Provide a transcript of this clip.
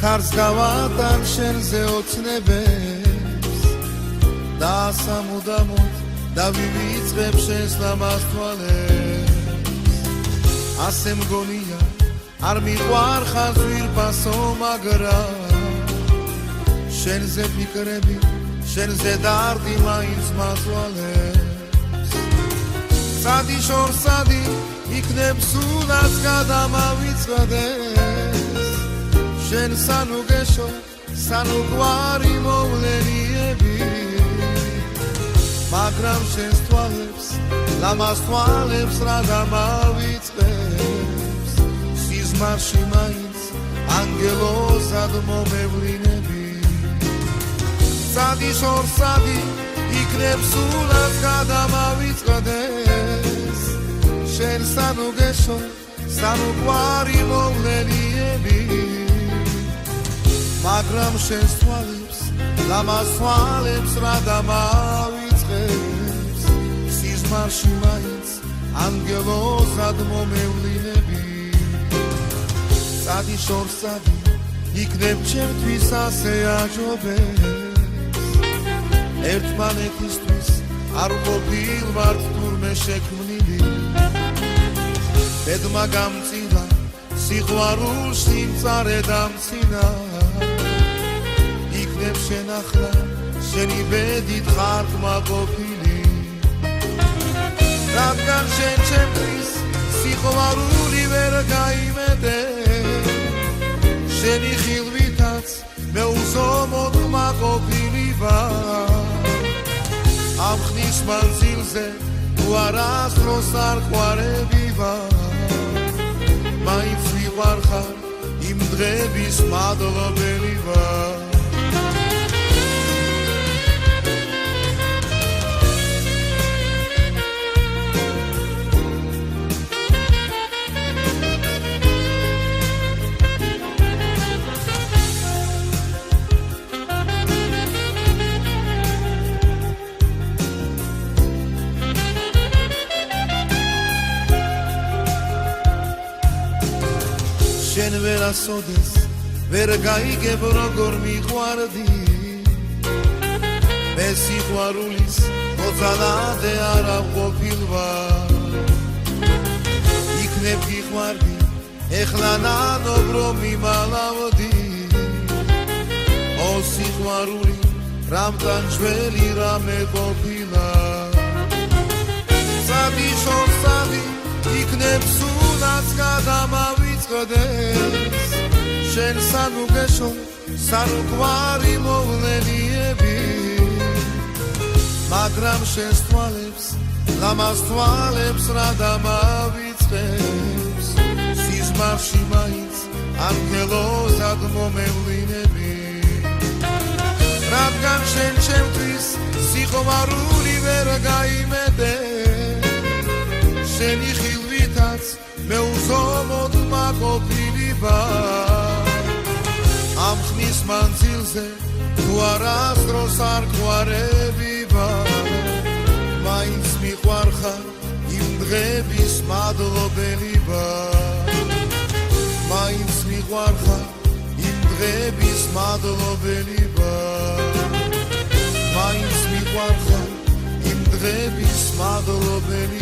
ქარს გავატან შენზე ოცნებებს და სამუდამოდ დავივიწყებ შენს ლამაზ თვალებს ასე მგონია არ მიყვარხარ ძვირფასო მაგრამ შენზე ფიქრები შენზე დარდი მაინც მასვალებს სადი შორსადი იქნებ სულაც გადამავიწყდეს შენ სანუ გეშო სანუ გვარი მოვლენიები მაგრამ შენს თვალებს ლამაზ თვალებს რა დამავიწყებს სიზმარში მაინც ანგელოზად მომევლინები სადი შორსადი იქნებ სულაც გადამავიწყდეს შენ სანუ გეშო სანუ გვარი მოვლენიები მაგრამ შენს თვალებს ლამაზ თვალებს რა დამავიწყებს სიზმარში მაინც ანგელოზად მომევლინები სადი შორსადი იქნებ ჩემთვის ასე აჯობებს ერთმანეთისთვის არ ყოფილ ვართ თურმე შექმნილი ბედმა გამწილა სიყვარულში მწარე დამცინა იქნებ შენ ახლა შენი ბედით ხარ კმაყოფილი რადგან შენ ჩემთვის სიყვარული ვერ გაიმეტე შენი ხილვითაც მე უზომოდ კმაყოფილი ვარ ამ ხნის მანძილზე თუ არასდროს არ ყვარები ვარ მაინც ვიყარხარ იმ დღების მადლობელი ვარ შენ ვერასოდეს ვერ გაიგებ როგორ მიყვარდი მე სიყვარულის მოძალადე არა ყოფილ ვარ იქნებ გიყვარდი ეხლა ნანობ რომ მიმალავდი ო სიყვარული რამთან ჩველი რამე ყოფილა სადი შორსადი იქნებ სულაც გადამავიწყდეს შენ სანუ გეშო სანუ გვარი მოვლენიები მაგრამ შენს თვალებს ლამაზ თვალებს რა დამავიწყებს სიზმარში მაინც ანგელოზად მომევლინები რადგან შენ ჩემთვის სიყვარული ვერ გაიმეტე შენი ხილვითაც მე უზომოდ კმაყოფილი ვარ ამ ხნის მანძილზე თუ არასდროს არ ყვარები ვარ მაინც მიყვარხარ იმ დღების მადლობელი ვარ მაინც მიყვარხარ იმ დღების მადლობელი ვარ მაინც მიყვარხარ იმ დღების მადლობელი